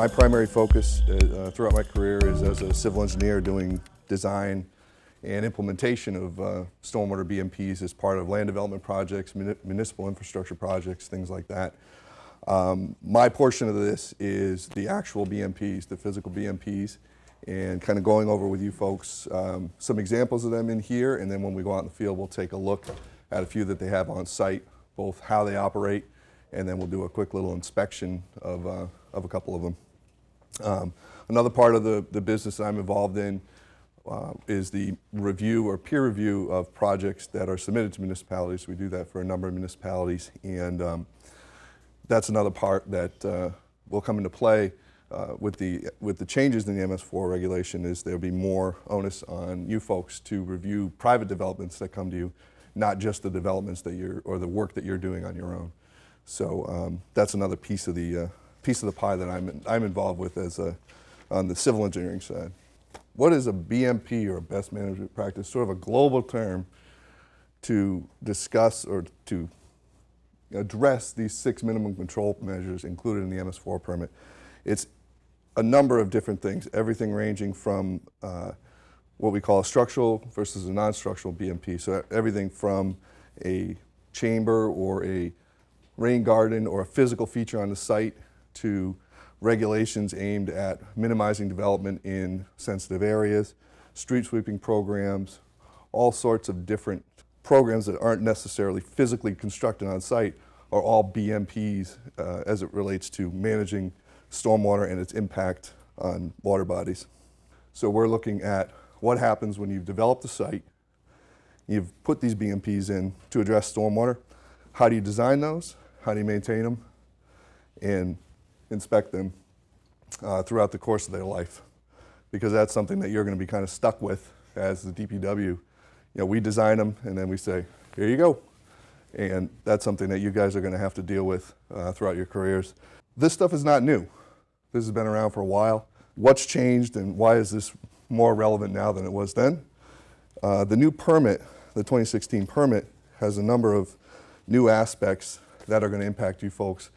My primary focus throughout my career is as a civil engineer doing design and implementation of stormwater BMPs as part of land development projects, municipal infrastructure projects, things like that. My portion of this is the actual BMPs, the physical BMPs, and kind of going over with you folks some examples of them in here, and then when we go out in the field, we'll take a look at a few that they have on site, both how they operate, and then we'll do a quick little inspection of a couple of them. Another part of the business that I'm involved in is the review or peer review of projects that are submitted to municipalities. We do that for a number of municipalities, and that's another part that will come into play with the changes in the MS4 regulation. Is there'll be more onus on you folks to review private developments that come to you, not just the developments that or the work that you're doing on your own. So that's another piece of the pie that I'm involved with on the civil engineering side. What is a BMP, or a best management practice? Sort of a global term to discuss or to address these 6 minimum control measures included in the MS4 permit. It's a number of different things, everything ranging from what we call a structural versus a non-structural BMP. So everything from a chamber or a rain garden or a physical feature on the site to regulations aimed at minimizing development in sensitive areas, street sweeping programs, all sorts of different programs that aren't necessarily physically constructed on site are all BMPs as it relates to managing stormwater and its impact on water bodies. So we're looking at what happens when you've developed a site, you've put these BMPs in to address stormwater. How do you design those? How do you maintain them? And inspect them throughout the course of their life, because that's something that you're going to be kind of stuck with as the DPW. You know, we design them and then we say, here you go. And that's something that you guys are going to have to deal with throughout your careers. This stuff is not new. This has been around for a while. What's changed and why is this more relevant now than it was then? The new permit, the 2016 permit, has a number of new aspects that are going to impact you folks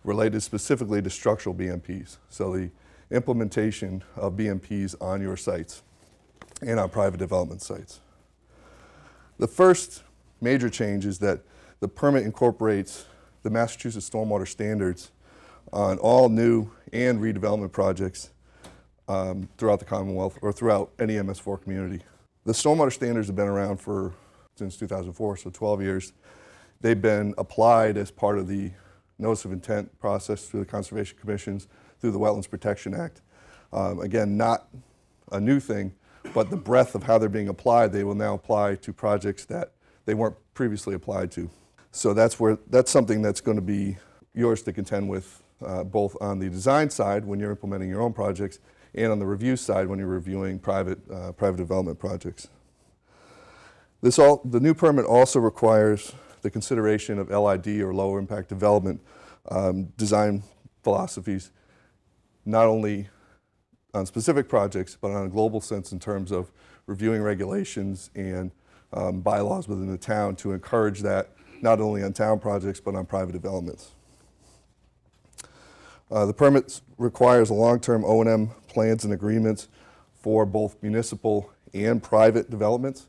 related specifically to structural BMPs. So the implementation of BMPs on your sites and on private development sites. The first major change is that the permit incorporates the Massachusetts Stormwater Standards on all new and redevelopment projects throughout the Commonwealth or throughout any MS4 community. The Stormwater Standards have been around since 2004, so 12 years. They've been applied as part of the Notice of Intent process through the Conservation Commissions, through the Wetlands Protection Act. Again, not a new thing, but the breadth of how they're being applied, they will now apply to projects that they weren't previously applied to. So that's something that's going to be yours to contend with, both on the design side when you're implementing your own projects and on the review side when you're reviewing private development projects. The new permit also requires the consideration of LID, or lower impact development design philosophies, not only on specific projects, but on a global sense in terms of reviewing regulations and bylaws within the town to encourage that, not only on town projects, but on private developments. The permit requires long-term O&M plans and agreements for both municipal and private developments.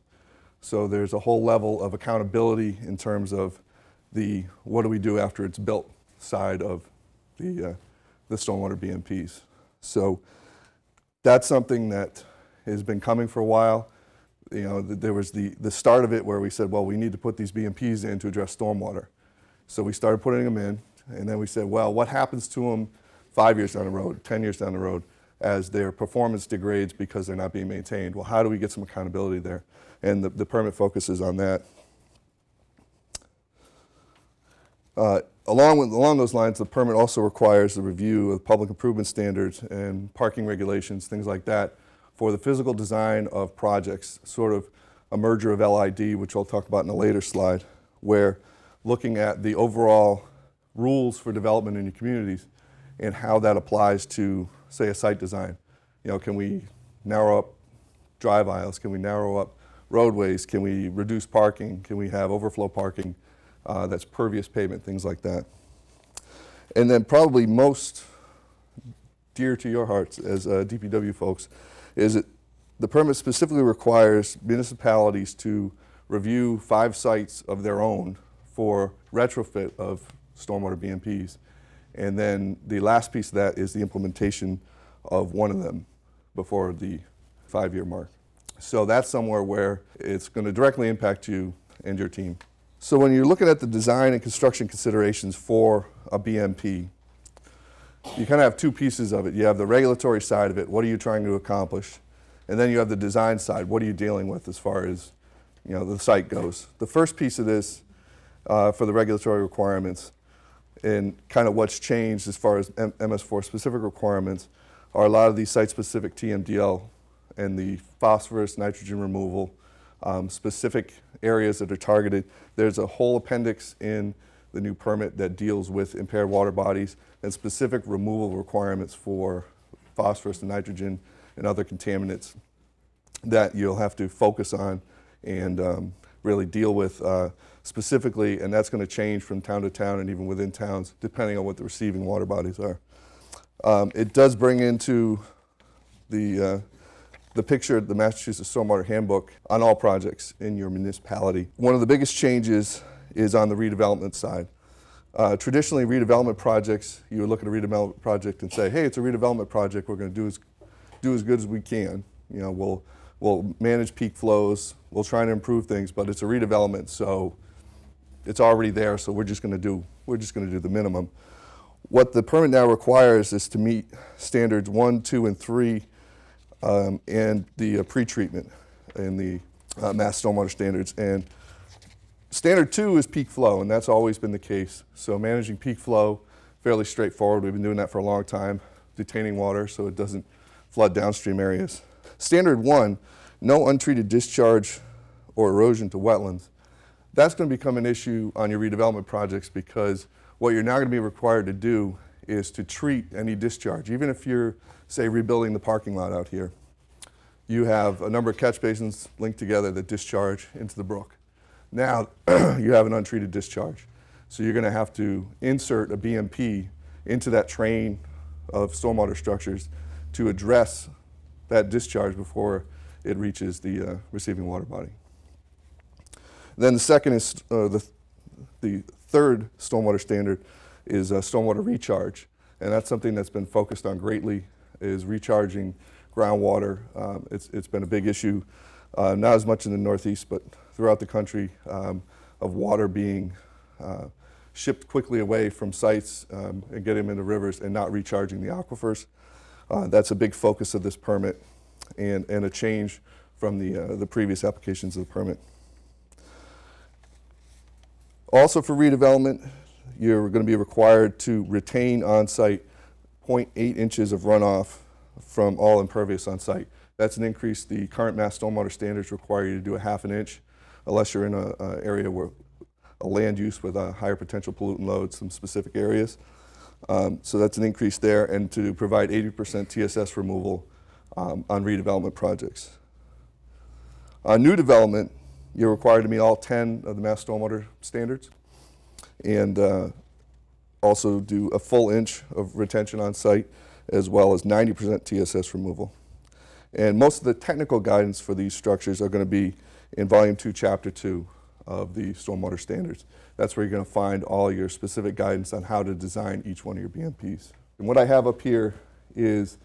So there's a whole level of accountability in terms of the what do we do after it's built side of the stormwater BMPs. So that's something that has been coming for a while. You know, there was the start of it where we said, well, we need to put these BMPs in to address stormwater. So we started putting them in, and then we said, well, what happens to them 5 years down the road, 10 years down the road, as their performance degrades because they're not being maintained? Well, how do we get some accountability there? And the permit focuses on that. Along those lines, the permit also requires the review of public improvement standards and parking regulations, things like that, for the physical design of projects, sort of a merger of LID, which I'll talk about in a later slide, where looking at the overall rules for development in your communities and how that applies to, say, a site design. You know, can we narrow up drive aisles? Can we narrow up roadways? Can we reduce parking? Can we have overflow parking that's pervious pavement, things like that? And then probably most dear to your hearts as DPW folks, is that the permit specifically requires municipalities to review 5 sites of their own for retrofit of stormwater BMPs. And then the last piece of that is the implementation of one of them before the 5-year mark. So that's somewhere where it's going to directly impact you and your team. So when you're looking at the design and construction considerations for a BMP, you kind of have 2 pieces of it. You have the regulatory side of it, what are you trying to accomplish? And then you have the design side, what are you dealing with as far as the site goes. The first piece of this for the regulatory requirements and kind of what's changed as far as MS4 specific requirements are a lot of these site-specific TMDL and the phosphorus, nitrogen removal, specific areas that are targeted. There's a whole appendix in the new permit that deals with impaired water bodies and specific removal requirements for phosphorus and nitrogen and other contaminants that you'll have to focus on and really deal with specifically, and that's going to change from town to town and even within towns depending on what the receiving water bodies are. It does bring into the picture the Massachusetts Stormwater Handbook on all projects in your municipality. One of the biggest changes is on the redevelopment side. Traditionally, redevelopment projects, you would look at a redevelopment project and say, hey, it's a redevelopment project, we're going to do as good as we can. We'll manage peak flows, we'll try to improve things, but it's a redevelopment, so it's already there, so we're just going to do the minimum. What the permit now requires is to meet standards 1, 2, and 3 and the pre-treatment in the Mass Stormwater Standards. And standard 2 is peak flow, and that's always been the case. So managing peak flow, fairly straightforward. We've been doing that for a long time, detaining water so it doesn't flood downstream areas. Standard 1, no untreated discharge or erosion to wetlands. That's going to become an issue on your redevelopment projects because what you're now going to be required to do is to treat any discharge. Even if you're, say, rebuilding the parking lot out here, you have a number of catch basins linked together that discharge into the brook. Now you have an untreated discharge. So you're going to have to insert a BMP into that train of stormwater structures to address that discharge before it reaches the receiving water body. Then the second is the third stormwater standard is stormwater recharge, and that's something that's been focused on greatly, is recharging groundwater. It's been a big issue, not as much in the Northeast, but throughout the country, of water being shipped quickly away from sites and getting them into rivers and not recharging the aquifers. That's a big focus of this permit and a change from the previous applications of the permit. Also for redevelopment, you're going to be required to retain on-site 0.8 inches of runoff from all impervious on site. That's an increase. The current Mass Stormwater Standards require you to do a ½ inch unless you're in an area where a land use with a higher potential pollutant load, some specific areas. So that's an increase there, and to provide 80% TSS removal on redevelopment projects. On new development, you're required to meet all 10 of the Mass Stormwater Standards and also do a full inch of retention on site as well as 90% TSS removal. And most of the technical guidance for these structures are going to be in Volume 2, Chapter 2 of the Stormwater Standards. That's where you're going to find all your specific guidance on how to design each one of your BMPs. And what I have up here is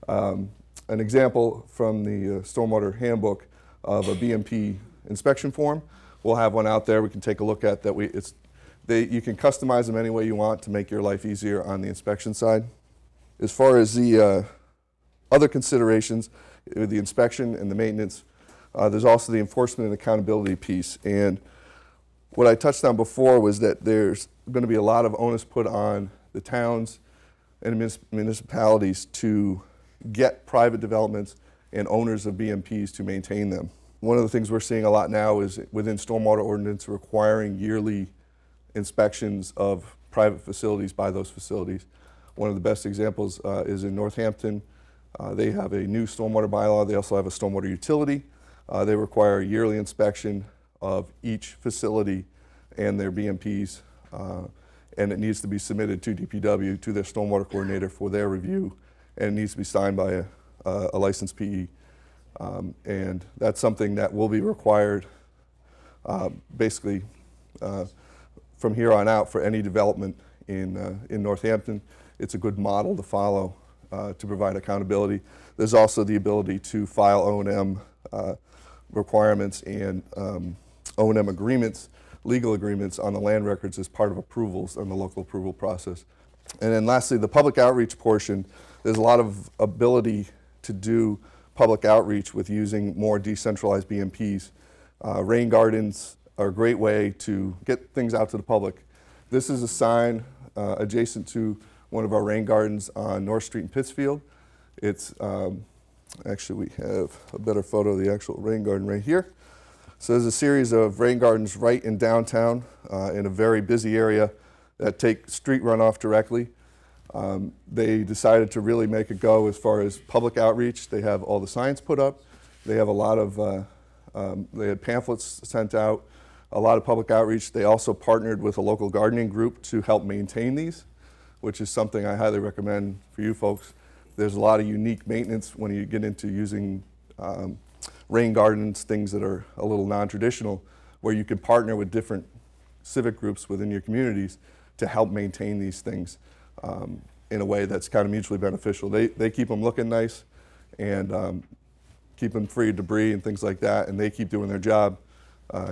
an example from the Stormwater Handbook of a BMP inspection form. We'll have one out there we can take a look at that. You can customize them any way you want to make your life easier on the inspection side. As far as the other considerations, the inspection and the maintenance, there's also the enforcement and accountability piece. And what I touched on before was that there's going to be a lot of onus put on the towns and municipalities to get private developments and owners of BMPs to maintain them. One of the things we're seeing a lot now is within stormwater ordinance requiring yearly inspections of private facilities by those facilities. One of the best examples is in Northampton. They have a new stormwater bylaw. They also have a stormwater utility. They require a yearly inspection of each facility and their BMPs, and it needs to be submitted to DPW, to their stormwater coordinator for their review and it needs to be signed by a licensed PE. And that's something that will be required basically from here on out for any development in Northampton. It's a good model to follow to provide accountability. There's also the ability to file O&M requirements and O&M agreements, legal agreements on the land records as part of approvals on the local approval process. And then lastly, the public outreach portion, there's a lot of ability to do public outreach with using more decentralized BMPs. Rain gardens are a great way to get things out to the public. This is a sign adjacent to one of our rain gardens on North Street in Pittsfield. It's, actually we have a better photo of the actual rain garden right here. So there's a series of rain gardens right in downtown in a very busy area that take street runoff directly. They decided to really make a go as far as public outreach. They have all the signs put up. They have a lot of, they had pamphlets sent out, a lot of public outreach. They also partnered with a local gardening group to help maintain these, which is something I highly recommend for you folks. There's a lot of unique maintenance when you get into using rain gardens, things that are a little non-traditional, where you can partner with different civic groups within your communities to help maintain these things in a way that's kind of mutually beneficial. They keep them looking nice and keep them free of debris and things like that, and they keep doing their job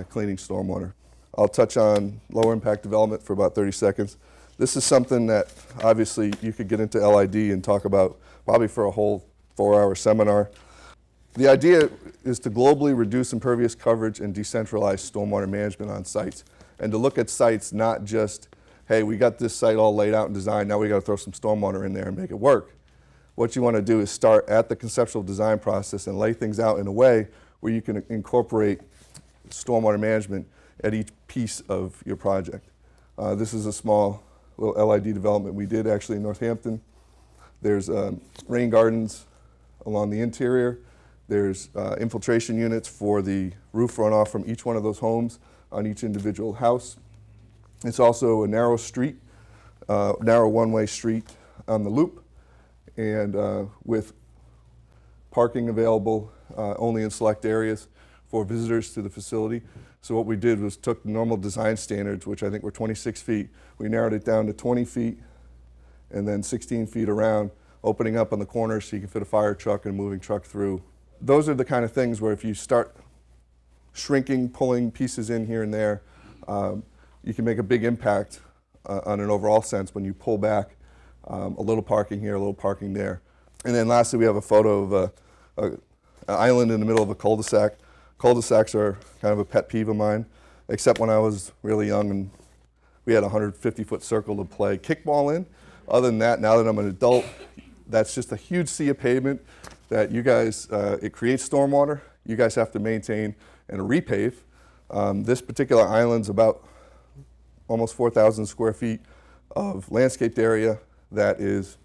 cleaning stormwater. I'll touch on lower impact development for about 30 seconds. This is something that obviously you could get into LID and talk about probably for a whole 4-hour seminar. The idea is to globally reduce impervious coverage and decentralize stormwater management on sites, and to look at sites not just, hey, we got this site all laid out and designed, now we got to throw some stormwater in there and make it work. What you want to do is start at the conceptual design process and lay things out in a way where you can incorporate stormwater management at each piece of your project. This is a small little LID development we did actually in Northampton. There's rain gardens along the interior. There's infiltration units for the roof runoff from each one of those homes on each individual house. It's also a narrow street, narrow one-way street on the loop, and with parking available only in select areas for visitors to the facility. So what we did was took normal design standards, which I think were 26 feet. We narrowed it down to 20 feet and then 16 feet around, opening up on the corners so you can fit a fire truck and a moving truck through. Those are the kind of things where if you start shrinking, pulling pieces in here and there, you can make a big impact on an overall sense when you pull back a little parking here, a little parking there. And then lastly, we have a photo of an island in the middle of a cul-de-sac. Cul-de-sacs are kind of a pet peeve of mine, except when I was really young and we had a 150-foot circle to play kickball in. Other than that, now that I'm an adult, that's just a huge sea of pavement that you guys, it creates stormwater. You guys have to maintain and repave. This particular island's about almost 4,000 square feet of landscaped area that is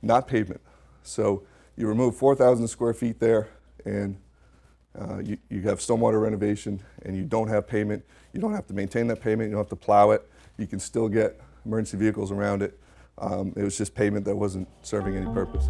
not pavement. So you remove 4,000 square feet there, and you have stormwater renovation, and you don't have pavement. You don't have to maintain that pavement. You don't have to plow it. You can still get emergency vehicles around it. It was just pavement that wasn't serving any purpose.